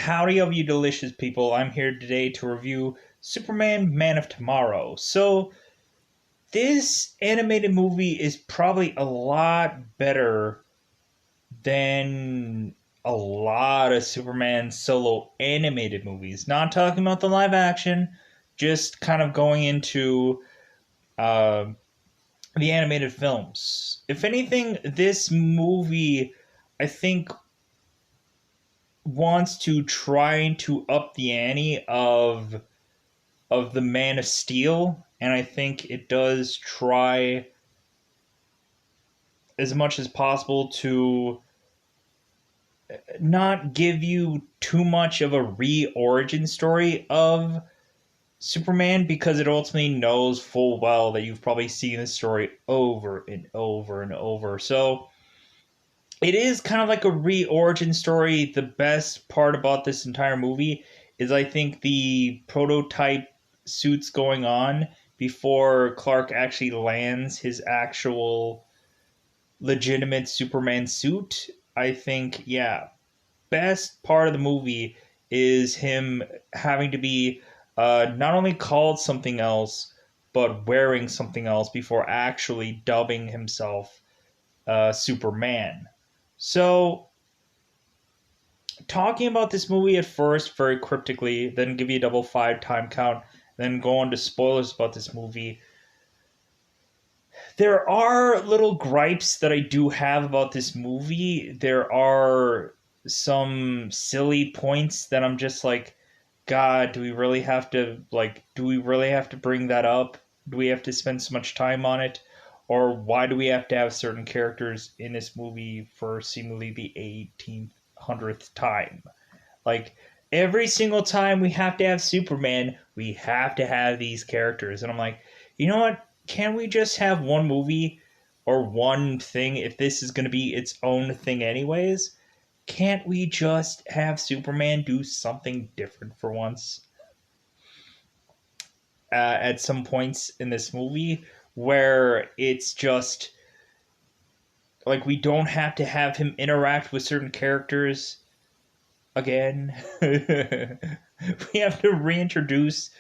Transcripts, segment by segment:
Howdy, of you delicious people. I'm here today to review Superman Man of Tomorrow. So, this animated movie is probably a lot better than a lot of Superman solo animated movies. Not talking about the live action, just kind of going into uh, the animated films. If anything, this movie, I think, wants to try to up the ante of the Man of Steel, and I think it does try as much as possible to not give you too much of a re-origin story of Superman, because it ultimately knows full well that you've probably seen this story over and over and over. So it is kind of like a re-origin story. The best part about this entire movie is, I think, the prototype suits going on before Clark actually lands his actual legitimate Superman suit. I think, yeah, best part of the movie is him having to be not only called something else, but wearing something else before actually dubbing himself Superman. So, talking about this movie at first very cryptically, then give you a double five time count, then go on to spoilers about this movie. There are little gripes that I do have about this movie. There are some silly points that I'm just like, God, do we really have to bring that up? Do we have to spend so much time on it? Or why do we have to have certain characters in this movie for seemingly the 1800th time? Like, every single time we have to have Superman, we have to have these characters. And I'm like, you know what? Can we just have one movie or one thing if this is going to be its own thing, anyways? Can't we just have Superman do something different for once at some points in this movie where it's just like we don't have to have him interact with certain characters again? We have to reintroduce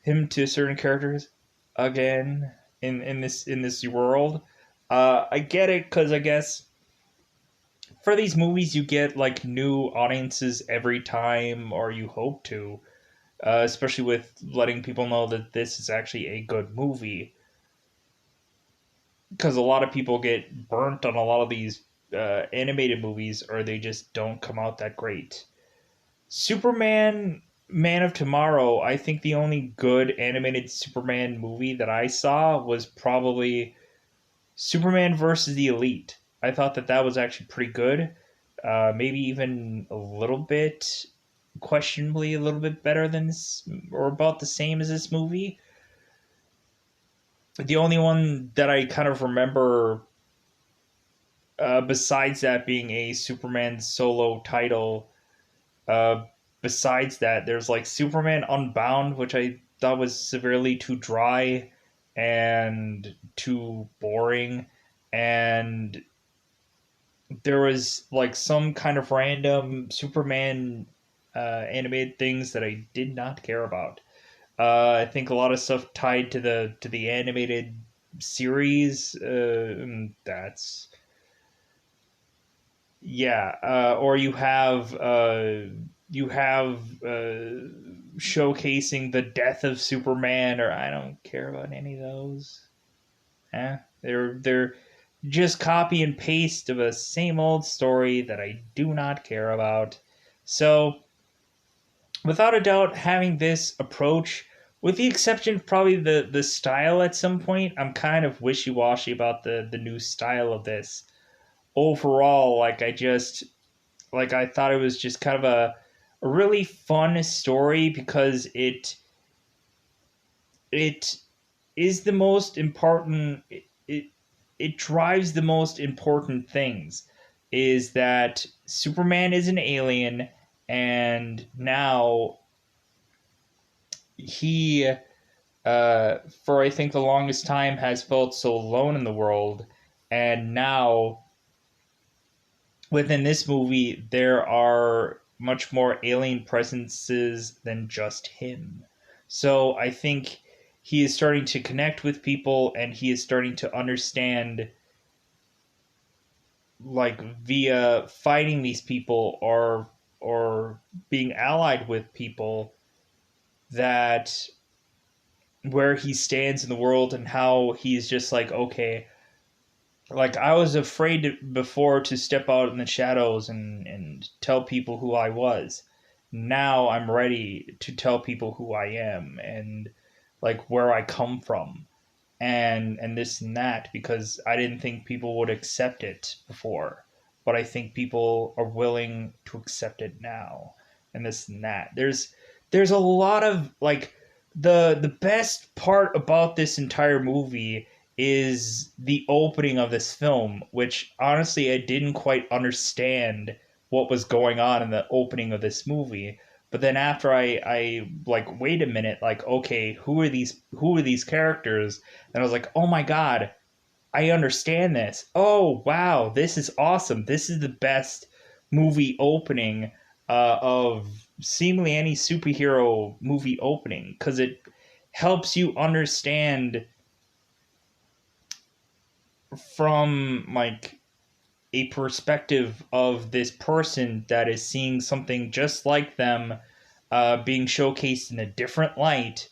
him to certain characters again in this world. I get it, because I guess for these movies you get like new audiences every time, or you hope to, especially with letting people know that this is actually a good movie. Because a lot of people get burnt on a lot of these animated movies, or they just don't come out that great. Superman Man of Tomorrow, I think the only good animated Superman movie that I saw was probably Superman versus the Elite. I thought that that was actually pretty good. Maybe even a little bit, questionably, a little bit better than this, or about the same as this movie. The only one that I kind of remember, besides that being a Superman solo title, uh, besides that, there's like Superman Unbound, which I thought was severely too dry and too boring. And there was like some kind of random Superman animated things that I did not care about. I think a lot of stuff tied to the animated series. That's yeah. Or you have showcasing the death of Superman, or I don't care about any of those. They're just copy and paste of a same old story that I do not care about. So, without a doubt, having this approach, with the exception of probably the style at some point, I'm kind of wishy washy about the new style of this. Overall, I thought it was just kind of a really fun story, because it is the most important. It drives the most important things, is that Superman is an alien, and now he, for I think the longest time, has felt so alone in the world. And now within this movie there are much more alien presences than just him. So I think he is starting to connect with people, and he is starting to understand, like, via fighting these people or being allied with people, that where he stands in the world, and how he's just like, okay, like, I was afraid before to step out in the shadows and tell people who I was. Now I'm ready to tell people who I am, and like where I come from, and this and that, because I didn't think people would accept it before, but I think people are willing to accept it now, and this and that. There's a lot of, like, the best part about this entire movie is the opening of this film, which honestly I didn't quite understand what was going on in the opening of this movie. But then after I like, wait a minute, like, okay, who are these characters? And I was like, oh my god, I understand this. Oh wow, this is awesome. This is the best movie opening of seemingly any superhero movie opening, because it helps you understand from, like, a perspective of this person that is seeing something just like them, being showcased in a different light.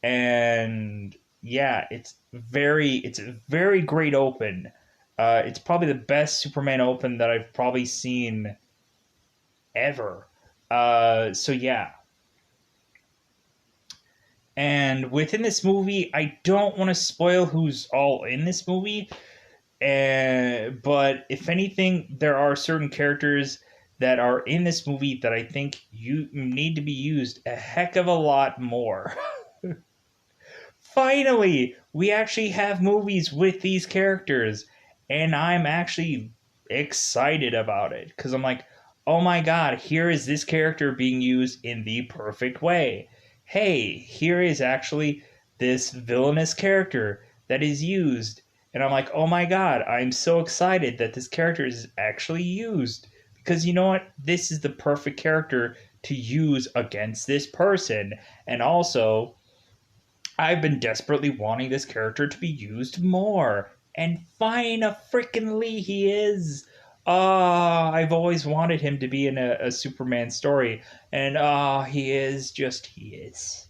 And yeah, it's a very great open. It's probably the best Superman open that I've probably seen ever. So yeah. And within this movie, I don't want to spoil who's all in this movie. But if anything, there are certain characters that are in this movie that I think you need to be used a heck of a lot more. Finally, we actually have movies with these characters, and I'm actually excited about it, because I'm like, oh my god, here is this character being used in the perfect way. Hey, here is actually this villainous character that is used, and I'm like, oh my god, I'm so excited that this character is actually used, because you know what? This is the perfect character to use against this person. And also, I've been desperately wanting this character to be used more. And fine a frickin' he is. I've always wanted him to be in a Superman story. And he is. He is.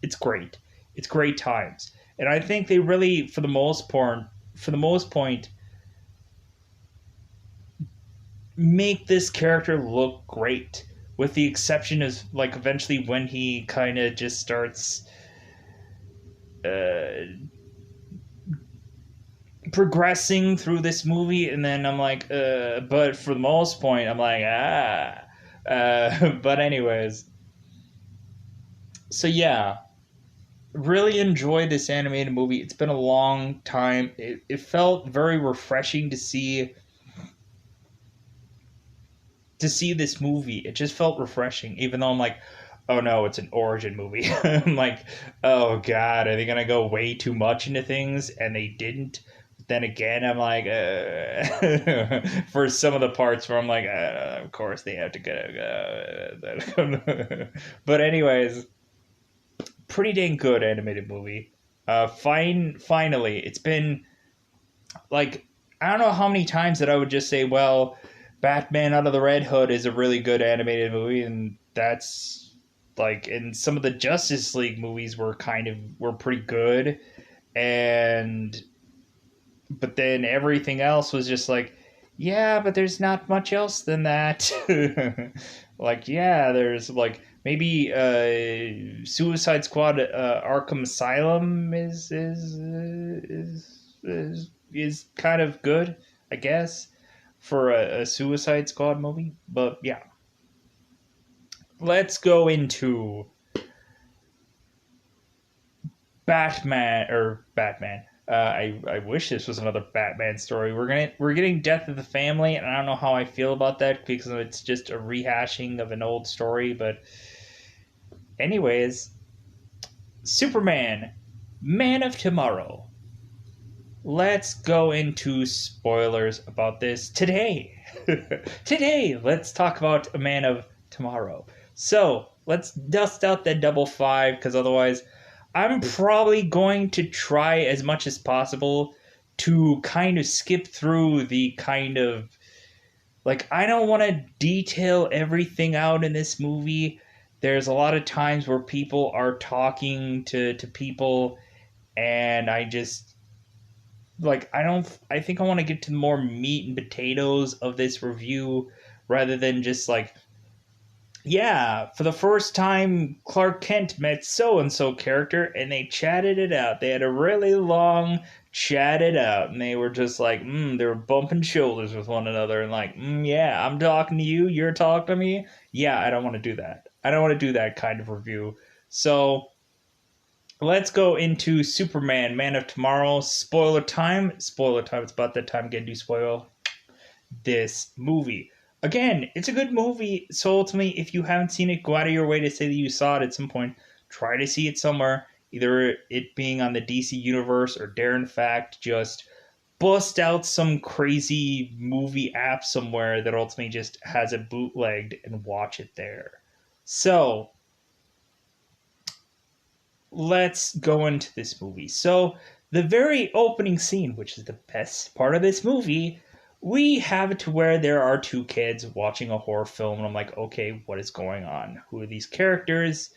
It's great. It's great times. And I think they really, for the most point, make this character look great. With the exception of, like, eventually when he kind of just starts uh, progressing through this movie, and then I'm like, but for the most point, I'm like, but anyways, so yeah, really enjoyed this animated movie. It's been a long time. It felt very refreshing to see this movie. It just felt refreshing, even though I'm like, oh no, it's an origin movie. I'm like, oh god, are they gonna go way too much into things? And they didn't. Then again, I'm like, for some of the parts where I'm like, of course they have to go. But anyways, pretty dang good animated movie. Finally, it's been, like, I don't know how many times that I would just say, well, Batman Out of the Red Hood is a really good animated movie, and that's, like, and some of the Justice League movies were pretty good, and but then everything else was just like, yeah, but there's not much else than that. Like, yeah, there's, like, maybe Suicide Squad, Arkham Asylum is kind of good, I guess, for a Suicide Squad movie. But yeah, let's go into Batman. I wish this was another Batman story. We're getting Death of the Family, and I don't know how I feel about that, because it's just a rehashing of an old story. But anyways, Superman, Man of Tomorrow. let's go into spoilers about this today. Today, let's talk about A Man of Tomorrow. So, let's dust out that double five, because otherwise, I'm probably going to try as much as possible to kind of skip through the kind of like, I don't want to detail everything out in this movie. There's a lot of times where people are talking to people, and I just like I think I want to get to the more meat and potatoes of this review rather than just like, yeah, for the first time Clark Kent met so and so character and they chatted it out. They had a really long chat it out, and they were just like, they were bumping shoulders with one another and like, yeah, I'm talking to you, you're talking to me. Yeah, I don't want to do that. I don't want to do that kind of review. So let's go into Superman, Man of Tomorrow. Spoiler time. Spoiler time. It's about that time again to spoil this movie. Again, it's a good movie. So ultimately, if you haven't seen it, go out of your way to say that you saw it at some point. Try to see it somewhere. Either it being on the DC Universe or dare in fact just bust out some crazy movie app somewhere that ultimately just has it bootlegged and watch it there. So let's go into this movie. So, the very opening scene, which is the best part of this movie, we have it to where there are two kids watching a horror film, and I'm like, okay, what is going on? Who are these characters?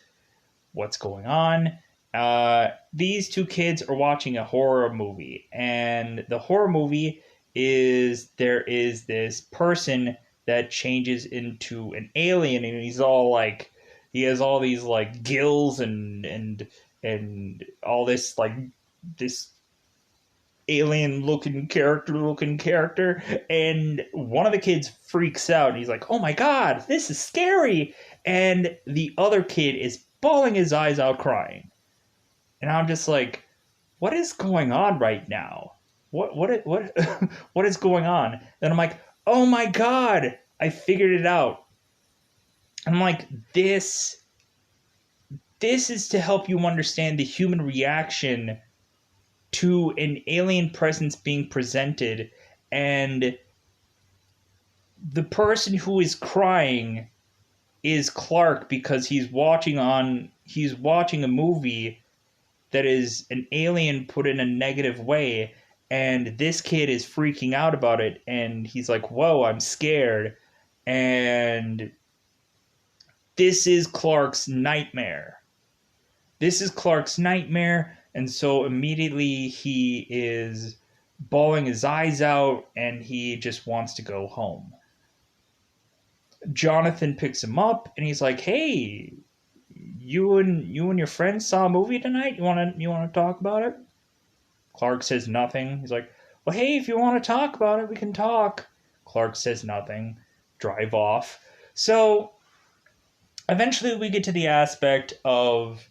What's going on? These two kids are watching a horror movie, and the horror movie is there is this person that changes into an alien, and he's all like, he has all these like gills and all this like this alien looking character, and one of the kids freaks out and he's like, oh my god, this is scary, and the other kid is bawling his eyes out crying, and I'm just like, what is going on right now? What what is going on? And I'm like, oh my god, I figured it out. I'm like, this is to help you understand the human reaction to an alien presence being presented, and the person who is crying is Clark because he's watching a movie that is an alien put in a negative way, and this kid is freaking out about it, and he's like, whoa, I'm scared. And this is Clark's nightmare. This is Clark's nightmare, and so immediately he is bawling his eyes out and he just wants to go home. Jonathan picks him up and he's like, hey, you and your friends saw a movie tonight? You wanna talk about it? Clark says nothing. He's like, well, hey, if you want to talk about it, we can talk. Clark says nothing. Drive off. So eventually we get to the aspect of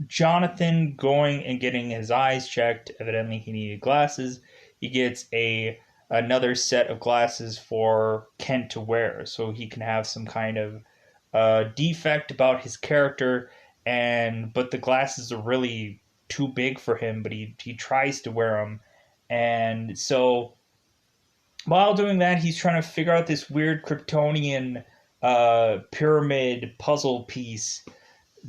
Jonathan going and getting his eyes checked. Evidently he needed glasses. He gets another set of glasses for Kent to wear so he can have some kind of defect about his character, but the glasses are really too big for him, but he tries to wear them. And so while doing that, he's trying to figure out this weird Kryptonian pyramid puzzle piece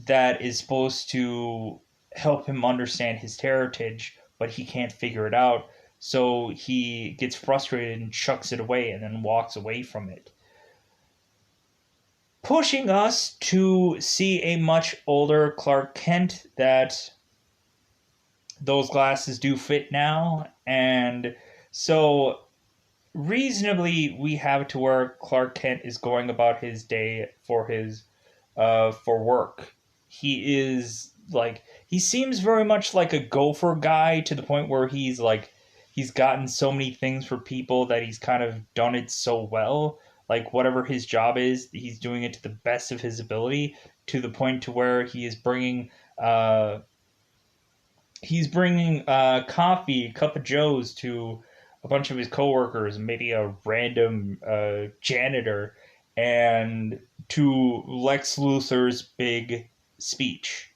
that is supposed to help him understand his heritage, but he can't figure it out. So he gets frustrated and chucks it away and then walks away from it. Pushing us to see a much older Clark Kent that those glasses do fit now. And so reasonably we have it to where Clark Kent is going about his day for his for work. He is like, he seems very much like a gopher guy to the point where he's like, he's gotten so many things for people that he's kind of done it so well. Like whatever his job is, he's doing it to the best of his ability, to the point to where he is bringing coffee, a cup of joes to a bunch of his coworkers, maybe a random janitor, and to Lex Luthor's big speech.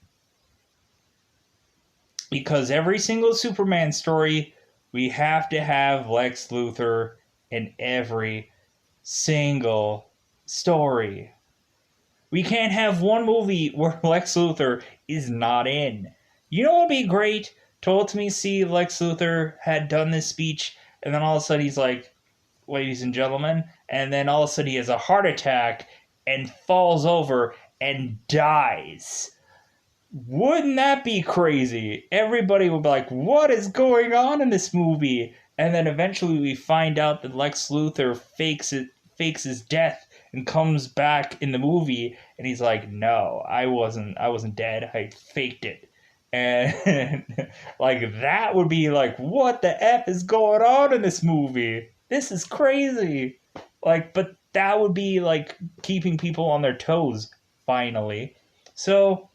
Because every single Superman story We have to have Lex Luthor in every single story. We can't have one movie where Lex Luthor is not in. You know what would be great? To me see Lex Luthor had done this speech, and then all of a sudden he's like, ladies and gentlemen, and then all of a sudden he has a heart attack and falls over and dies. Wouldn't that be crazy? Everybody would be like, what is going on in this movie? And then eventually we find out that Lex Luthor fakes his death and comes back in the movie and he's like, no, I wasn't dead. I faked it. And like that would be like, what the F is going on in this movie? This is crazy. Like, but that would be like keeping people on their toes finally. So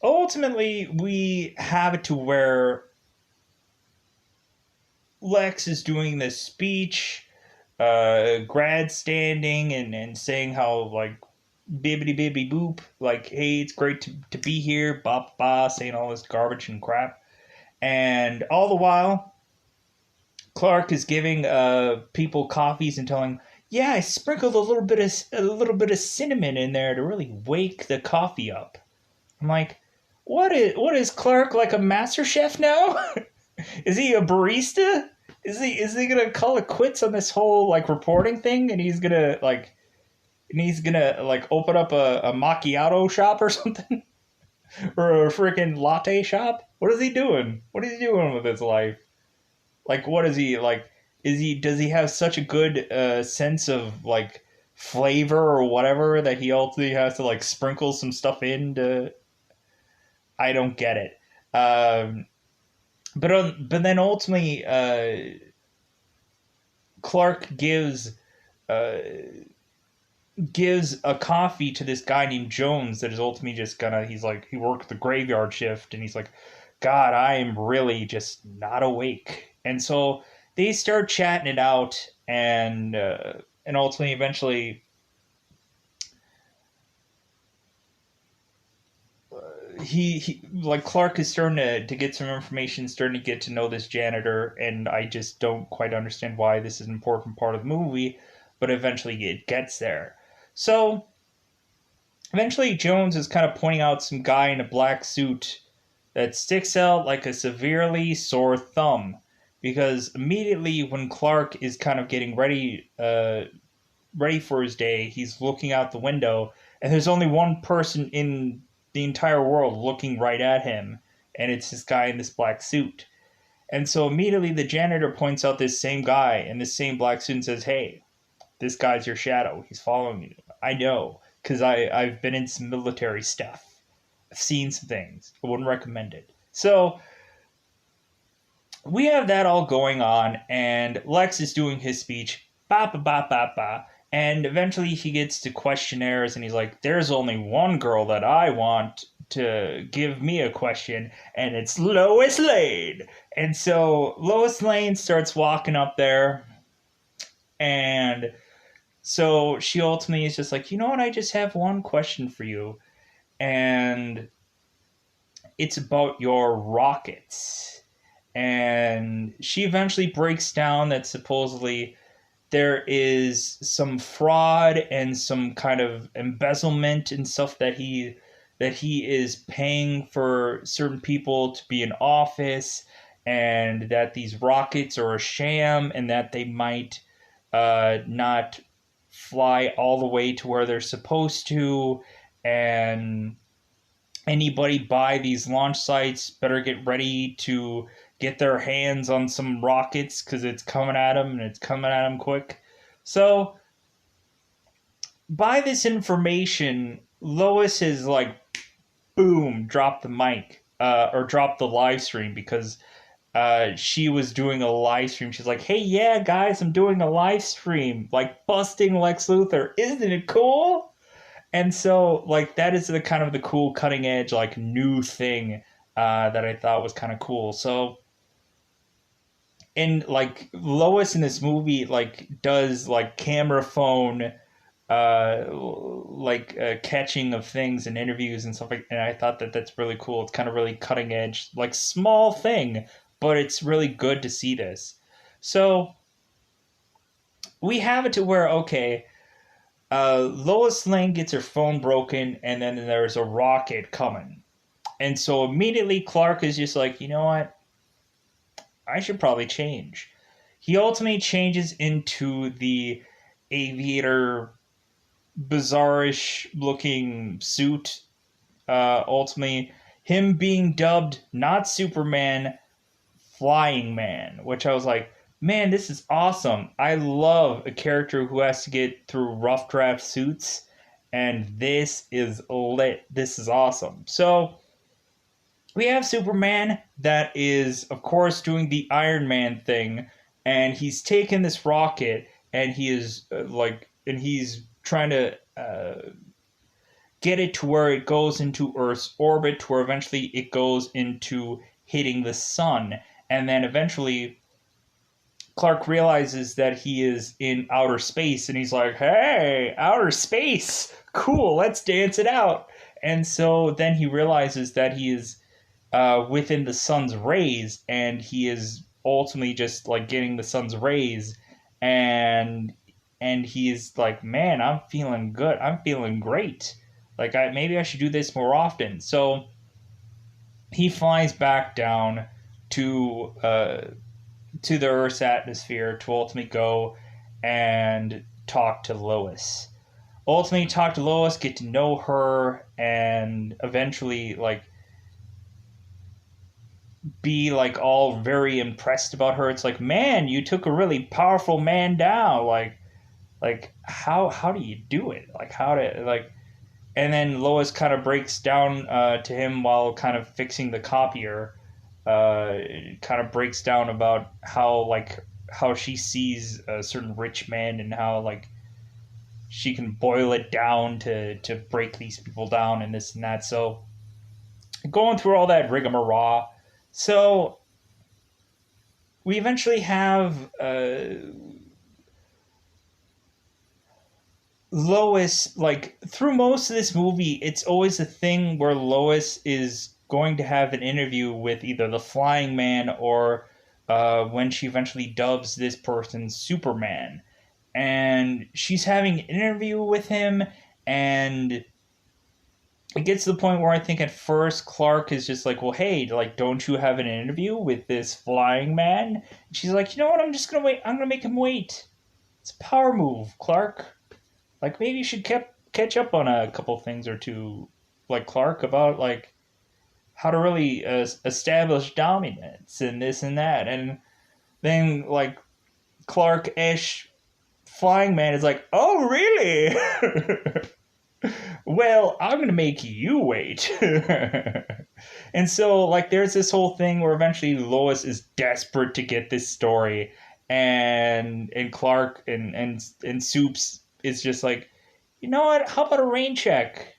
ultimately, we have it to where Lex is doing this speech, grandstanding and saying how, like, bibbity bibby boop, like, hey, it's great to be here, ba ba, saying all this garbage and crap. And all the while, Clark is giving people coffees and telling, yeah, I sprinkled a little bit of cinnamon in there to really wake the coffee up. I'm like, what is Clark, like a master chef now? Is he a barista? Is he gonna call it quits on this whole like reporting thing and he's gonna open up a macchiato shop or something? Or a freaking latte shop? What is he doing? What is he doing with his life? Like what is he like does he have such a good sense of like flavor or whatever that he ultimately has to like sprinkle some stuff in to I don't get it. But then ultimately, Clark uh, gives a coffee to this guy named Jones that is ultimately just gonna. He's like he worked the graveyard shift, and he's like, God, I am really just not awake. And so they start chatting it out, and ultimately, eventually, he like Clark is starting to get some information, starting to get to know this janitor, and I just don't quite understand why this is an important part of the movie, but eventually it gets there. So eventually Jones is kind of pointing out some guy in a black suit that sticks out like a severely sore thumb. Because immediately when Clark is kind of getting ready for his day, he's looking out the window, and there's only one person in the entire world looking right at him, and it's this guy in this black suit. And so immediately the janitor points out this same guy in this same black suit and says, hey, this guy's your shadow. He's following you. I know, because I've been in some military stuff. I've seen some things. I wouldn't recommend it. So we have that all going on, and Lex is doing his speech, ba ba ba ba ba, and eventually he gets to questionnaires, and he's like, "There's only one girl that I want to give me a question, and it's Lois Lane." And so Lois Lane starts walking up there, and so she ultimately is just like, "You know what? I just have one question for you, and it's about your rockets." And she eventually breaks down that supposedly there is some fraud and some kind of embezzlement and stuff that he is paying for certain people to be in office, and that these rockets are a sham, and that they might not fly all the way to where they're supposed to, and anybody by these launch sites better get ready to get their hands on some rockets because it's coming at them and it's coming at them quick. So, by this information, Lois is like, boom, drop the mic or drop the live stream because she was doing a live stream. She's like, hey, yeah, guys, I'm doing a live stream, like busting Lex Luthor. Isn't it cool? And so, like, that is the kind of the cool cutting edge, like, new thing that I thought was kind of cool. So, and like Lois in this movie, like, does like camera phone, catching of things and interviews and stuff like. And I thought that that's really cool. It's kind of really cutting edge, like small thing, but it's really good to see this. So we have it to where, okay, Lois Lane gets her phone broken, and then there's a rocket coming. And so immediately Clark is just like, you know what? I should probably change. He ultimately changes into the aviator, bizarrish looking suit. Ultimately, him being dubbed not Superman, Flying Man, which I was like, man, this is awesome. I love a character who has to get through rough draft suits, and this is lit. This is awesome. So we have Superman that is, of course, doing the Iron Man thing, and he's taken this rocket, and he is and he's trying to get it to where it goes into Earth's orbit, to where eventually it goes into hitting the sun, and then eventually Clark realizes that he is in outer space, and he's like, "Hey, outer space, cool, let's dance it out." And so then he realizes that he is within the sun's rays, and he is ultimately just like getting the sun's rays, and he's like, man, I'm feeling good, I'm feeling great, like maybe I should do this more often. So he flies back down to the Earth's atmosphere to ultimately go and talk to Lois. Ultimately talk to Lois, get to know her, and eventually like be like all very impressed about her. It's like, man, you took a really powerful man down. Like how do you do it? Like how to like. And then Lois kind of breaks down to him while kind of fixing the copier. Kind of breaks down about how she sees a certain rich man, and how like she can boil it down to break these people down and this and that. So going through all that rigmarole. So we eventually have Lois, like through most of this movie, it's always a thing where Lois is going to have an interview with either the Flying Man or when she eventually dubs this person Superman. And she's having an interview with him, and it gets to the point where I think at first Clark is just like, well, hey, like, don't you have an interview with this Flying Man? And she's like, you know what, I'm just gonna wait, I'm gonna make him wait. It's a power move, Clark. Like, maybe you should catch up on a couple things or two, like Clark, about like how to really establish dominance and this and that. And then like Clark ish Flying Man is like, oh really? Well, I'm gonna make you wait. And so like there's this whole thing where eventually Lois is desperate to get this story, and Clark and Soups is just like, you know what? How about a rain check?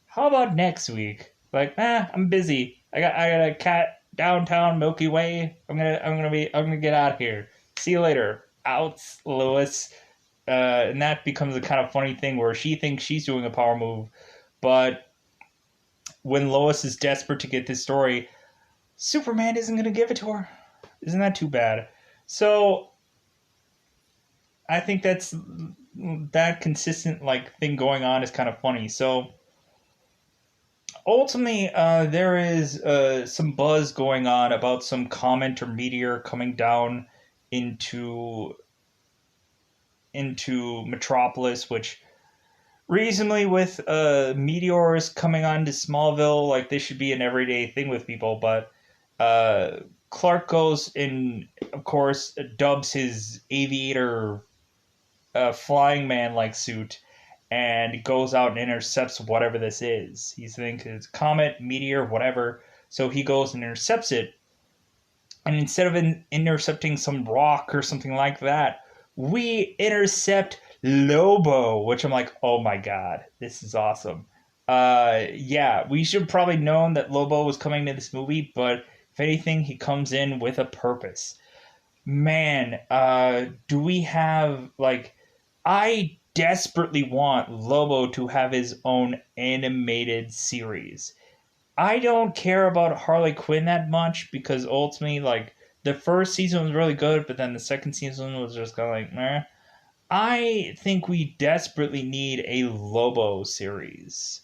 How about next week? Like, I'm busy. I got a cat downtown Milky Way. I'm gonna get out of here. See you later. Outs, Lois. And that becomes a kind of funny thing where she thinks she's doing a power move, but when Lois is desperate to get this story, Superman isn't gonna give it to her. Isn't that too bad? So I think that consistent like thing going on is kind of funny. So ultimately, there is some buzz going on about some comet or meteor coming down into Metropolis, which reasonably with meteors coming onto Smallville, like this should be an everyday thing with people. But Clark goes and, of course, dubs his aviator Flying Man like suit, and goes out and intercepts whatever this is. He's thinking it's comet, meteor, whatever. So he goes and intercepts it. And instead of intercepting some rock or something like that, we intercept Lobo, which I'm like, oh my god, this is awesome. Yeah, we should probably known that Lobo was coming to this movie, but if anything, he comes in with a purpose. Man, do we have like, I desperately want Lobo to have his own animated series. I don't care about Harley Quinn that much because ultimately, like, the first season was really good, but then the second season was just kind of like, meh. I think we desperately need a Lobo series.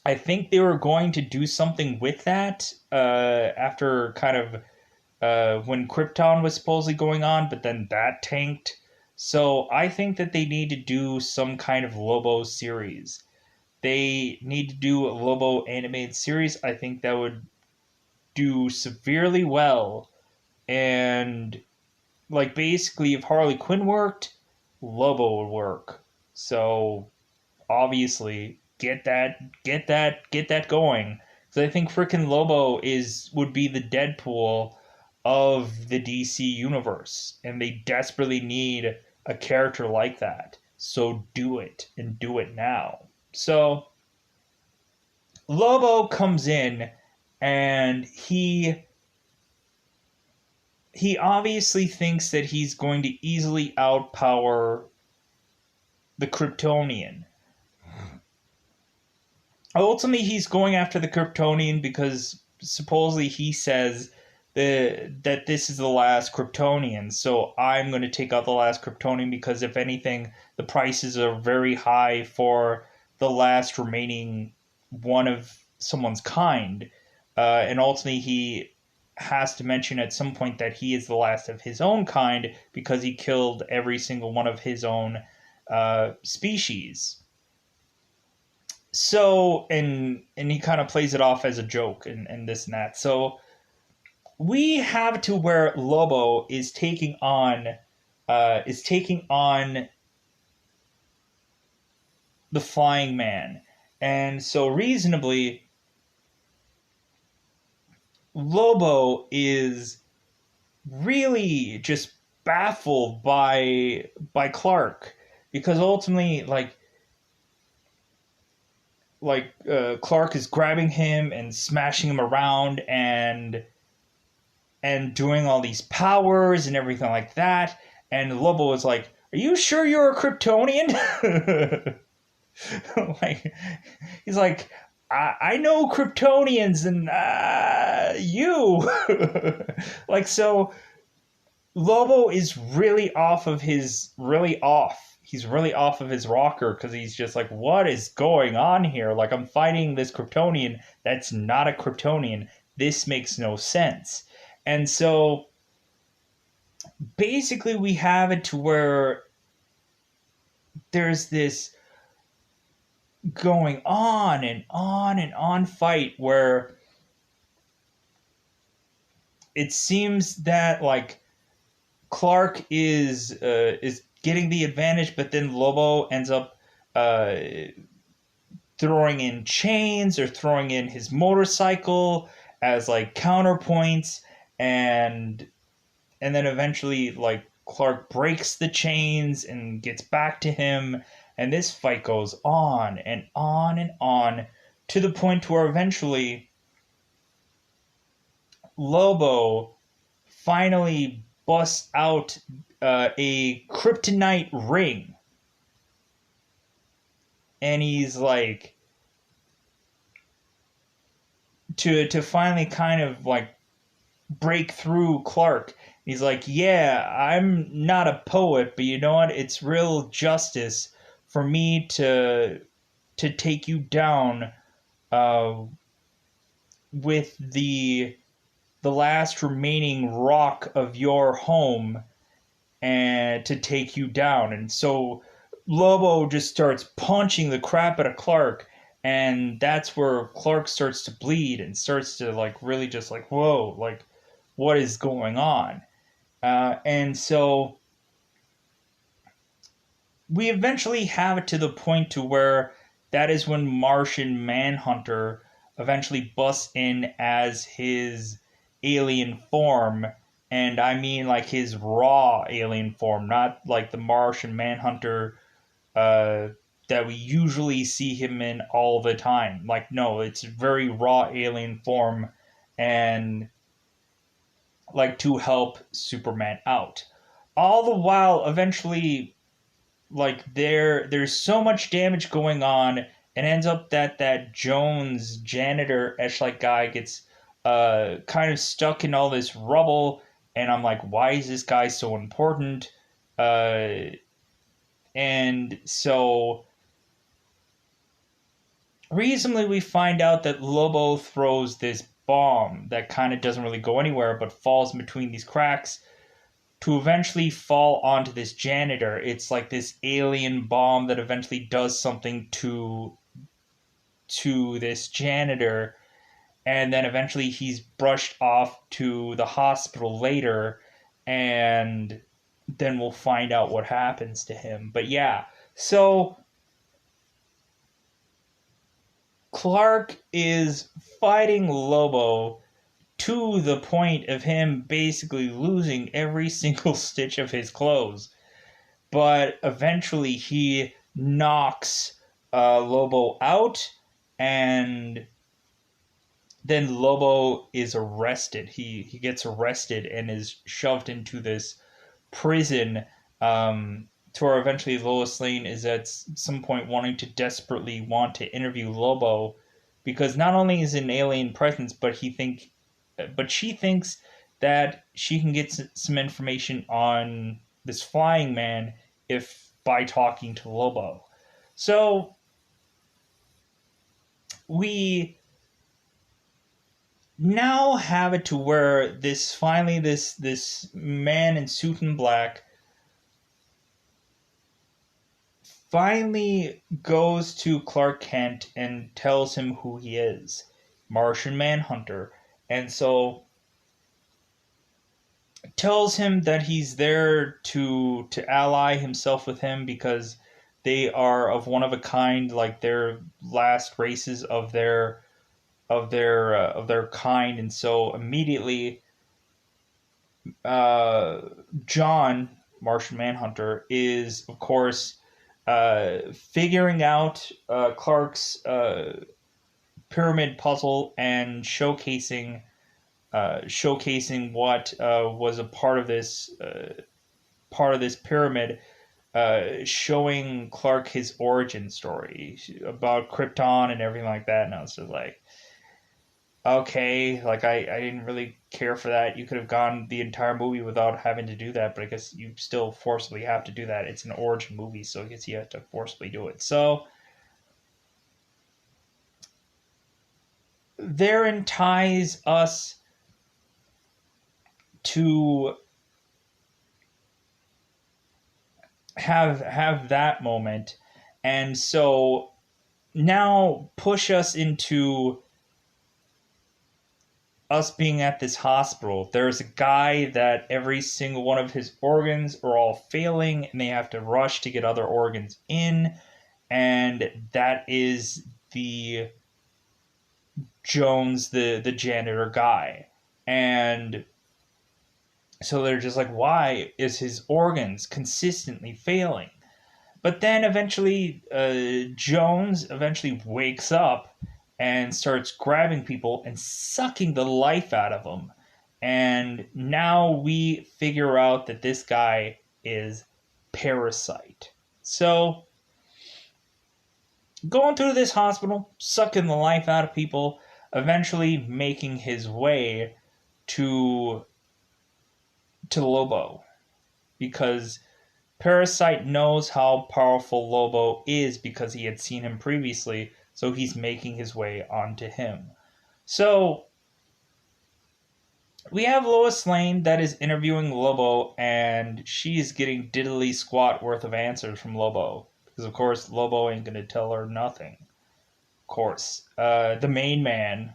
I think they were going to do something with that after kind of when Krypton was supposedly going on, but then that tanked. So I think that they need to do some kind of Lobo series. They need to do a Lobo animated series. I think that would do severely well. And like basically if Harley Quinn worked, Lobo would work. So obviously get that going. So I think freaking Lobo would be the Deadpool of the DC universe, and they desperately need a character like that. So do it and do it now. So Lobo comes in and he obviously thinks that he's going to easily outpower the Kryptonian. Ultimately, he's going after the Kryptonian because supposedly he says that this is the last Kryptonian. So I'm going to take out the last Kryptonian because if anything, the prices are very high for the last remaining one of someone's kind. And ultimately, he has to mention at some point that he is the last of his own kind because he killed every single one of his own species. So and he kind of plays it off as a joke and this and that. So we have to where Lobo is taking on the Flying Man, and so reasonably Lobo is really just baffled by Clark because ultimately Clark is grabbing him and smashing him around and doing all these powers and everything like that. And Lobo is like, "Are you sure you're a Kryptonian?" Like he's like, I know Kryptonians and you." Like so, Lobo is really off. He's really off of his rocker because he's just like, what is going on here? Like, I'm fighting this Kryptonian that's not a Kryptonian. This makes no sense. And so, basically, we have it to where there's this going on and on and on fight where it seems that, like, Clark is getting the advantage, but then Lobo ends up throwing in chains or throwing in his motorcycle as like counterpoints, and then eventually like Clark breaks the chains and gets back to him, and this fight goes on and on and on to the point where eventually Lobo finally busts out a kryptonite ring, and he's like to finally kind of like break through Clark. He's like, "Yeah, I'm not a poet, but you know what? It's real justice for me to take you down uh, with the last remaining rock of your home and to take you down." And so Lobo just starts punching the crap out of Clark, and that's where Clark starts to bleed and starts to like really just like, whoa, like what is going on? And so we eventually have it to the point to where that is when Martian Manhunter eventually busts in as his alien form, and I mean like his raw alien form, not like the Martian Manhunter uh, that we usually see him in all the time. Like, no, it's very raw alien form, and like to help Superman out. All the while, eventually, like there's so much damage going on, and ends up that Jones janitor Eschlight guy gets kind of stuck in all this rubble, and I'm like, why is this guy so important? Uh, and so recently we find out that Lobo throws this bomb that kind of doesn't really go anywhere but falls in between these cracks to eventually fall onto this janitor. It's like this alien bomb that eventually does something to this janitor, and then eventually he's brushed off to the hospital later, and then we'll find out what happens to him. But yeah, so Clark is fighting Lobo to the point of him basically losing every single stitch of his clothes. But eventually he knocks Lobo out, and then Lobo is arrested. He gets arrested and is shoved into this prison. To where eventually Lois Lane is at some point wanting to desperately want to interview Lobo, because not only is it an alien presence, but she thinks that she can get some information on this flying man if by talking to Lobo. So we now have it to where this man in suit and black finally goes to Clark Kent and tells him who he is, Martian Manhunter. And so tells him that he's there to ally himself with him because they are of one of a kind, like they're last races of their kind. And so immediately uh, John, Martian Manhunter, is of course figuring out Clark's pyramid puzzle and showcasing what was a part of this pyramid, showing Clark his origin story about Krypton and everything like that. And I was just like, okay, like I didn't really care for that. You could have gone the entire movie without having to do that, but I guess you still forcibly have to do that. It's an origin movie, so I guess you have to forcibly do it. So therein ties us to have that moment, and so now push us into us being at this hospital. There's a guy that every single one of his organs are all failing, and they have to rush to get other organs in, and that is the Jones, the janitor guy. And so they're just like, why is his organs consistently failing? But then eventually, Jones eventually wakes up and starts grabbing people and sucking the life out of them. And now we figure out that this guy is Parasite. So, going through this hospital, sucking the life out of people, eventually making his way to Lobo, because Parasite knows how powerful Lobo is because he had seen him previously, so he's making his way onto him. So we have Lois Lane that is interviewing Lobo, and she's getting diddly squat worth of answers from Lobo, because of course Lobo ain't gonna tell her nothing. Of course, the main man.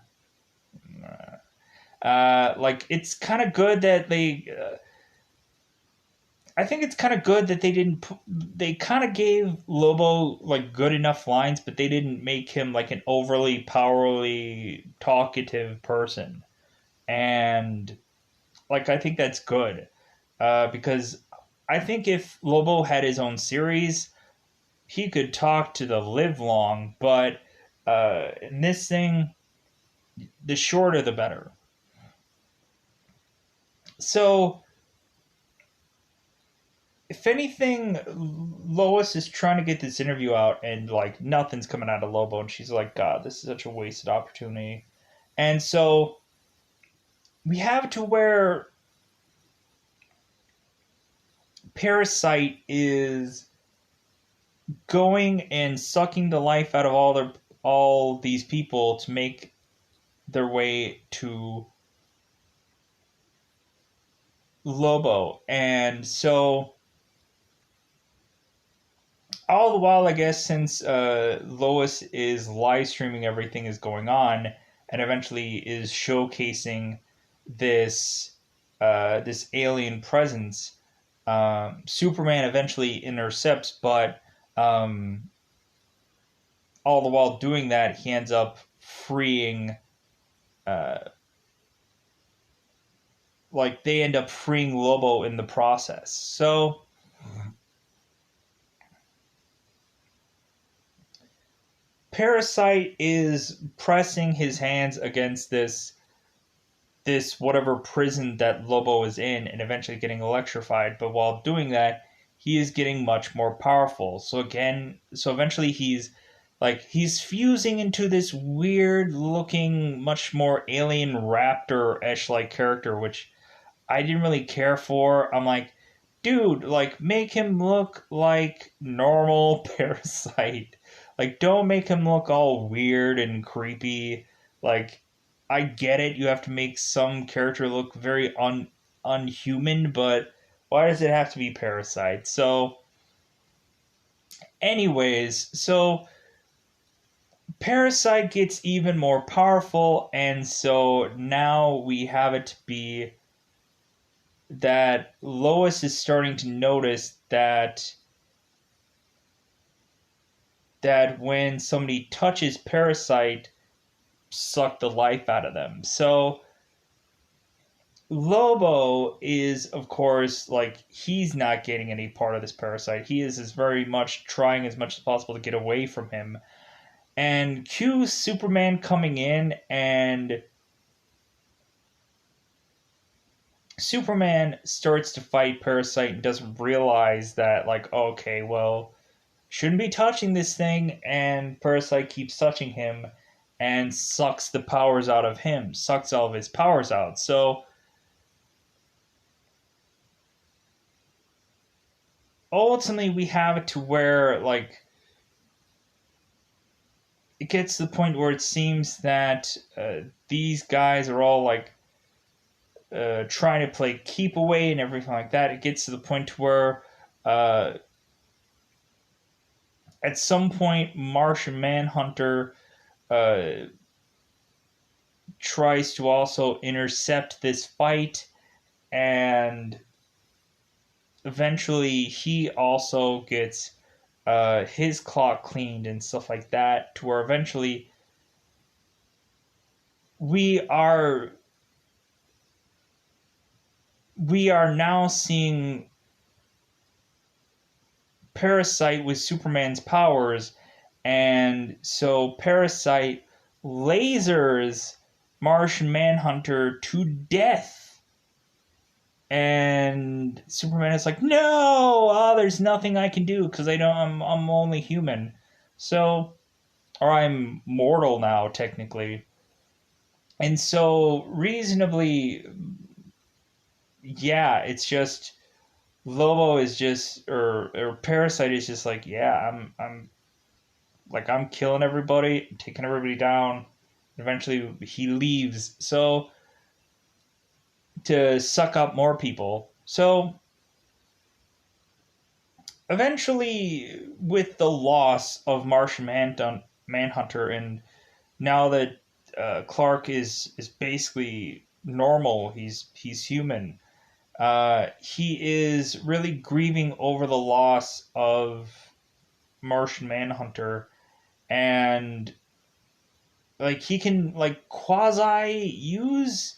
Like it's kind of good that they. I think it's kind of good that they didn't. They kind of gave Lobo like good enough lines, but they didn't make him like an overly powerfully talkative person. And like I think that's good, because I think if Lobo had his own series, he could talk to the live long. But in this thing, the shorter the better. So if anything, Lois is trying to get this interview out, and like nothing's coming out of Lobo, and she's like, God, this is such a wasted opportunity. And so we have to where Parasite is going and sucking the life out of all these people to make their way to Lobo. And so all the while, I guess, since Lois is live streaming everything is going on, and eventually is showcasing this this alien presence, Superman eventually intercepts, but um, all the while doing that, he ends up freeing. Uh, like they end up freeing Lobo in the process. So Parasite is pressing his hands against this whatever prison that Lobo is in and eventually getting electrified. But while doing that, he is getting much more powerful. So eventually he's fusing into this weird looking, much more alien raptor ish like character, which I didn't really care for. I'm like, dude, like make him look like normal Parasite. Like don't make him look all weird and creepy. Like I get it, you have to make some character look very unhuman, but why does it have to be Parasite? So anyways, so Parasite gets even more powerful, and so now we have it to be that Lois is starting to notice that when somebody touches Parasite, suck the life out of them. So Lobo is, of course, like he's not getting any part of this Parasite. He is very much trying as much as possible to get away from him. And cue Superman coming in, and Superman starts to fight Parasite and doesn't realize that, like, okay, well, shouldn't be touching this thing, and Parasite keeps touching him and sucks the powers out of him, sucks all of his powers out. So ultimately, we have it to where, like, it gets to the point where it seems that these guys are all, like, trying to play keep away and everything like that. It gets to the point where uh, at some point, Martian Manhunter uh, tries to also intercept this fight, and eventually he also gets his clock cleaned and stuff like that, to where eventually we are we are now seeing Parasite with Superman's powers, and so Parasite lasers Martian Manhunter to death. And Superman is like, no, there's nothing I can do because I don't. I'm only human, so or I'm mortal now technically, and so reasonably, yeah, it's just Lobo is just or Parasite is just like, yeah, I'm killing everybody, taking everybody down. Eventually, he leaves so to suck up more people. So eventually, with the loss of Martian Manhunter, and now that Clark is basically normal, he's human. He is really grieving over the loss of Martian Manhunter, and like he can like quasi use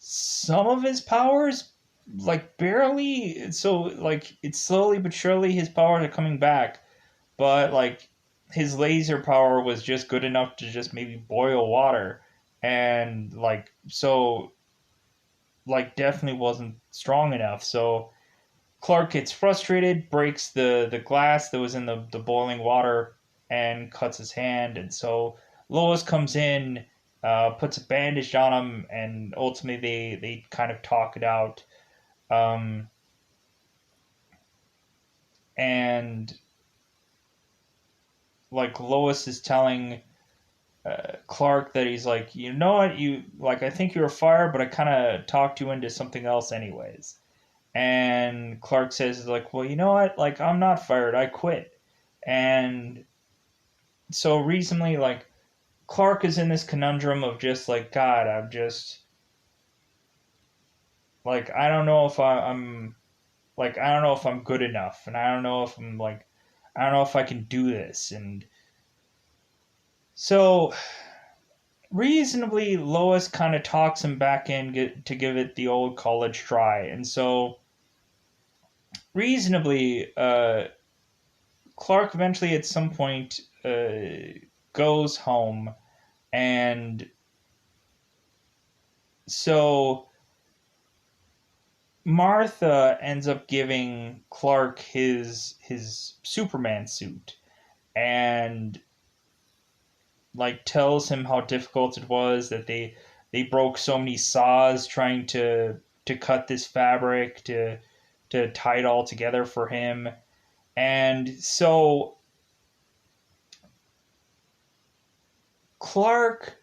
some of his powers, like barely. So like it's slowly but surely his powers are coming back, but like his laser power was just good enough to just maybe boil water, and like so like definitely wasn't strong enough. So Clark gets frustrated, breaks the glass that was in the boiling water, and cuts his hand. And so Lois comes in puts a bandage on him, and ultimately they kind of talk it out. Um, and like Lois is telling Clark that he's like, you know what, you like, I think you were fired, but I kind of talked you into something else anyways. And Clark says like, well, you know what, like I'm not fired, I quit. And so recently, like Clark is in this conundrum of just like, God, I'm just like, I don't know if I'm like, I don't know if I'm good enough, and I don't know if I'm like, I don't know if I can do this. And so reasonably, Lois kind of talks him back in to give it the old college try. And so reasonably, Clark eventually at some point goes home, and so Martha ends up giving Clark his Superman suit, and like tells him how difficult it was that they broke so many saws trying to cut this fabric to tie it all together for him. And so Clark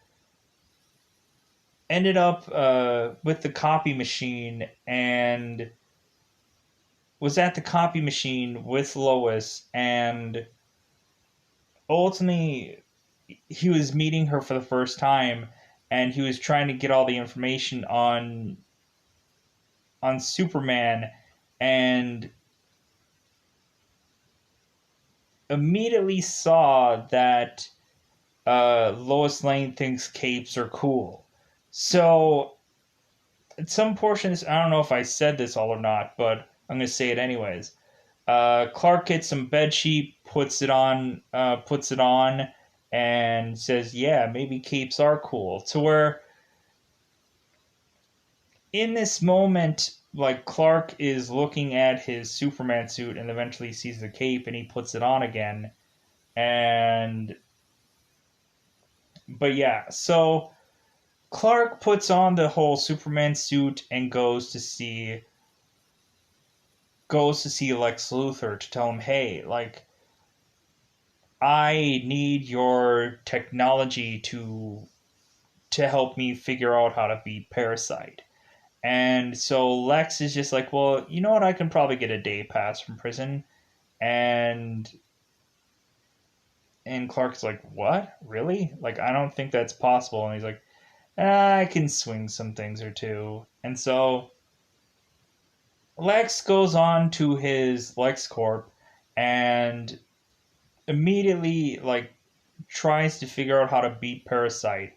ended up with the copy machine and was at the copy machine with Lois, and ultimately he was meeting her for the first time, and he was trying to get all the information on Superman, and immediately saw that Lois Lane thinks capes are cool. So at some portions, I don't know if I said this all or not, but I'm gonna say it anyways. Clark gets some bed sheet, puts it on, and says, "Yeah, maybe capes are cool." To where in this moment, like Clark is looking at his Superman suit and eventually sees the cape and he puts it on again. And but yeah, so Clark puts on the whole Superman suit and goes to see Lex Luthor to tell him, "Hey, like I need your technology to help me figure out how to beat Parasite." And so Lex is just like, "Well, you know what? I can probably get a day pass from prison." And Clark's like, "What? Really? Like I don't think that's possible." And he's like, "I can swing some things or two." And so Lex goes on to his LexCorp and immediately like tries to figure out how to beat Parasite.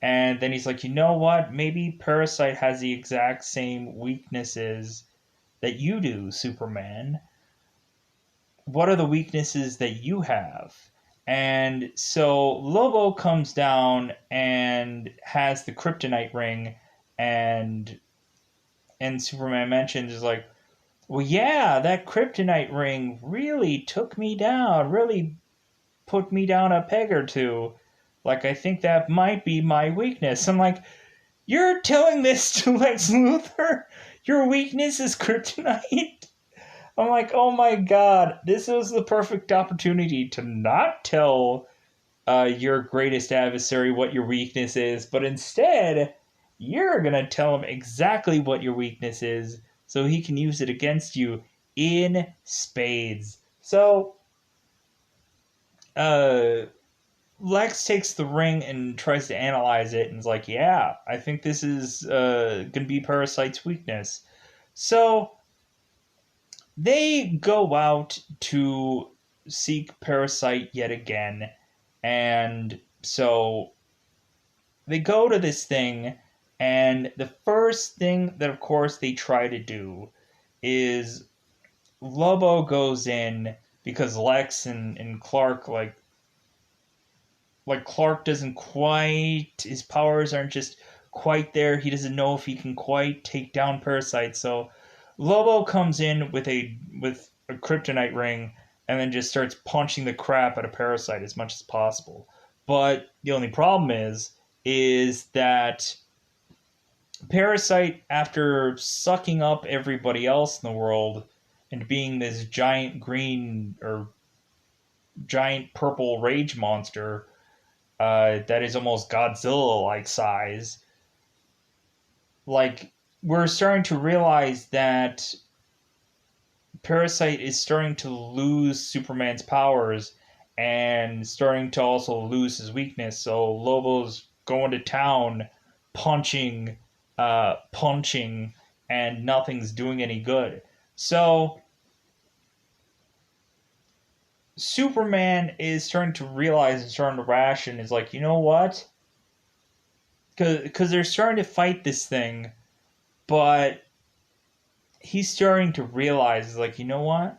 And then he's like, you know what? Maybe Parasite has the exact same weaknesses that you do, Superman. What are the weaknesses that you have? And so Lobo comes down and has the kryptonite ring, and Superman mentions is like, well, yeah, that kryptonite ring really took me down, really put me down a peg or two. Like, I think that might be my weakness. I'm like, you're telling this to Lex Luthor? Your weakness is kryptonite? I'm like, oh my god, this was the perfect opportunity to not tell your greatest adversary what your weakness is, but instead, you're going to tell him exactly what your weakness is so he can use it against you in spades. So, uh, Lex takes the ring and tries to analyze it and is like, yeah, I think this is going to be Parasite's weakness. So they go out to seek Parasite yet again. And so they go to this thing, and the first thing that, of course, they try to do is Lobo goes in because Lex and Clark like Clark doesn't quite, his powers aren't just quite there. He doesn't know if he can quite take down Parasite. So Lobo comes in with a kryptonite ring and then just starts punching the crap out of Parasite as much as possible. But the only problem is is that Parasite, after sucking up everybody else in the world and being this giant green or giant purple rage monster that is almost Godzilla like size, like, we're starting to realize that Parasite is starting to lose Superman's powers and starting to also lose his weakness. So Lobo's going to town, punching, punching, and nothing's doing any good. So Superman is starting to realize and starting to ration. Is like, you know what? Because they're starting to fight this thing, but he's starting to realize, like, you know what?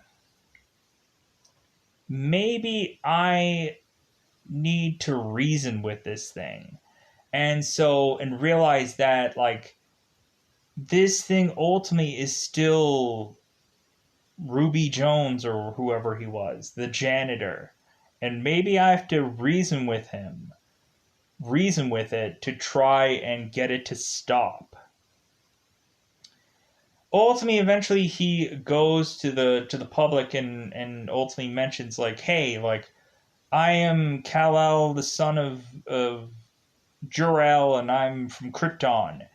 Maybe I need to reason with this thing. And realize that, like, this thing ultimately is still Ruby Jones or whoever he was, the janitor. And maybe I have to reason with him, reason with it to try and get it to stop. Ultimately, eventually he goes to the public and ultimately mentions, like, hey, like, I am Kal-El, the son of Jor-El, and I'm from Krypton.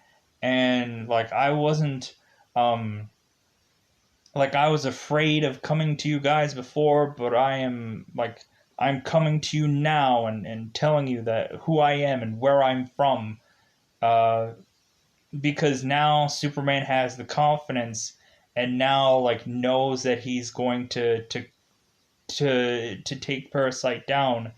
And, like, I wasn't, like, I was afraid of coming to you guys before, but I'm coming to you now and telling you that who I am and where I'm from. Uh, because now Superman has the confidence and now, like, knows that he's going to take Parasite down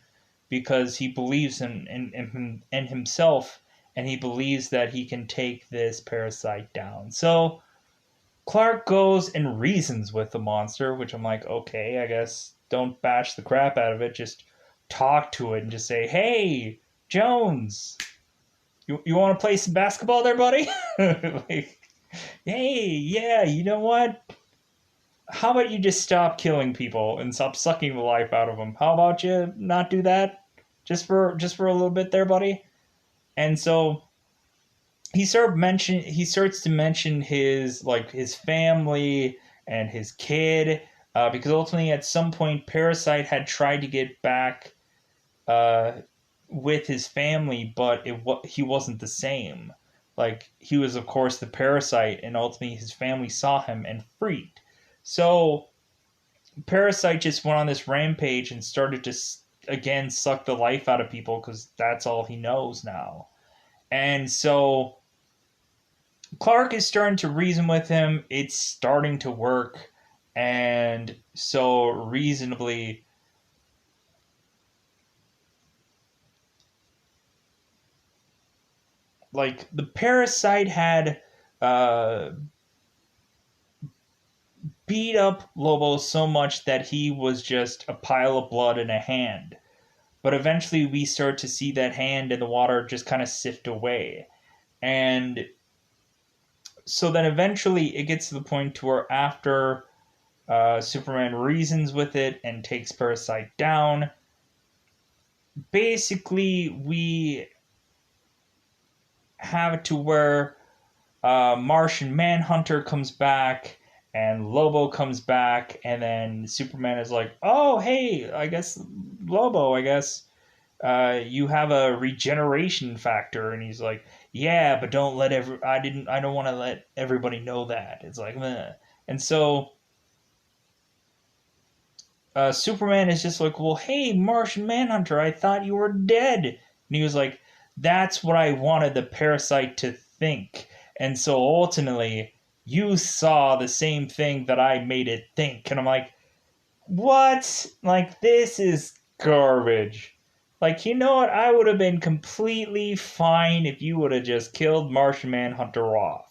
because he believes in himself, and he believes that he can take this Parasite down. So Clark goes and reasons with the monster, which I'm like, okay, I guess don't bash the crap out of it. Just talk to it and just say, hey, Jones, you want to play some basketball there, buddy? Like, hey, yeah, you know what? How about you just stop killing people and stop sucking the life out of them? How about you not do that just for a little bit there, buddy? And so he starts to mention his, like, his family and his kid, because ultimately at some point Parasite had tried to get back uh, with his family, but he wasn't the same. Like, he was, of course, the Parasite, and ultimately his family saw him and freaked. So Parasite just went on this rampage and started to again suck the life out of people because that's all he knows now. And so Clark is starting to reason with him. It's starting to work. And so, reasonably, like, the Parasite had uh, beat up Lobo so much that he was just a pile of blood in a hand. But eventually, we start to see that hand in the water just kind of sift away. And so then eventually it gets to the point to where after Superman reasons with it and takes Parasite down, basically we have it to where Martian Manhunter comes back and Lobo comes back, and then Superman is like, oh, hey, I guess, Lobo, I guess you have a regeneration factor. And he's like, yeah, but don't let I don't want to let everybody know that. It's like, meh. And so Superman is just like, well, hey, Martian Manhunter, I thought you were dead. And he was like, that's what I wanted the Parasite to think. And so ultimately, you saw the same thing that I made it think. And I'm like, what? Like, this is garbage. Like, you know what? I would have been completely fine if you would have just killed Martian Manhunter off.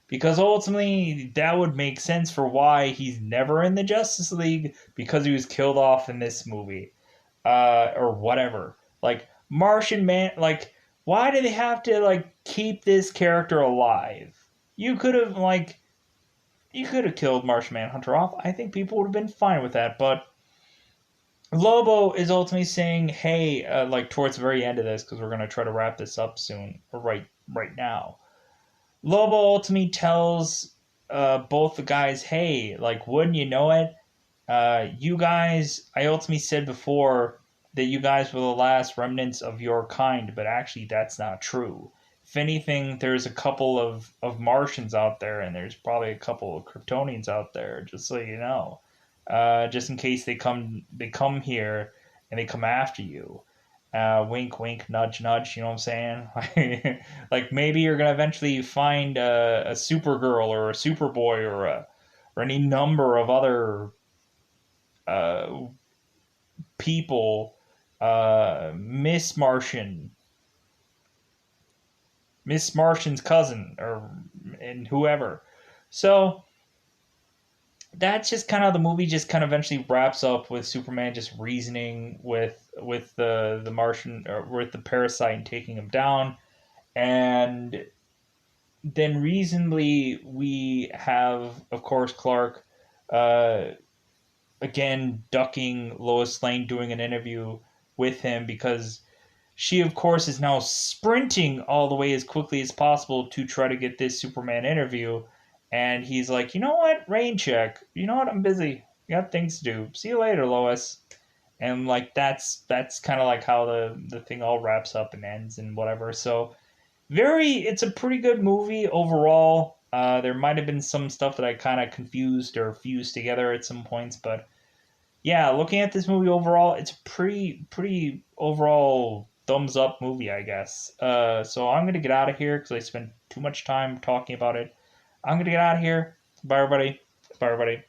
Because ultimately, that would make sense for why he's never in the Justice League, because he was killed off in this movie. Or whatever. Like, Martian Man, like, why do they have to, like, keep this character alive? You could have, like, you could have killed Martian Manhunter off. I think people would have been fine with that, but Lobo is ultimately saying, "Hey, like towards the very end of this, because we're gonna try to wrap this up soon, or right now." Lobo ultimately tells both the guys, "Hey, like, wouldn't you know it? You guys, I ultimately said before that you guys were the last remnants of your kind, but actually, that's not true. If anything, there's a couple of Martians out there, and there's probably a couple of Kryptonians out there, just so you know, just in case they come here and they come after you. Wink, wink, nudge, nudge. You know what I'm saying? Like maybe you're gonna eventually find a Supergirl or a Superboy or any number of other uh, people, Miss Martian, Miss Martian's cousin, or and whoever. So that's just kind of the movie. Just kind of eventually wraps up with Superman just reasoning with the Martian or with the parasite and taking him down, and then reasonably we have, of course, Clark uh, again ducking Lois Lane doing an interview with him because she, of course, is now sprinting all the way as quickly as possible to try to get this Superman interview. And he's like, you know what, rain check. You know what, I'm busy. Got things to do. See you later, Lois. And like that's kind of like how the thing all wraps up and ends and whatever. So it's a pretty good movie overall. There might have been some stuff that I kind of confused or fused together at some points, but yeah, looking at this movie overall, it's a pretty overall thumbs up movie, I guess. So I'm gonna get out of here because I spent too much time talking about it. I'm gonna get out of here. Bye, everybody. Bye, everybody.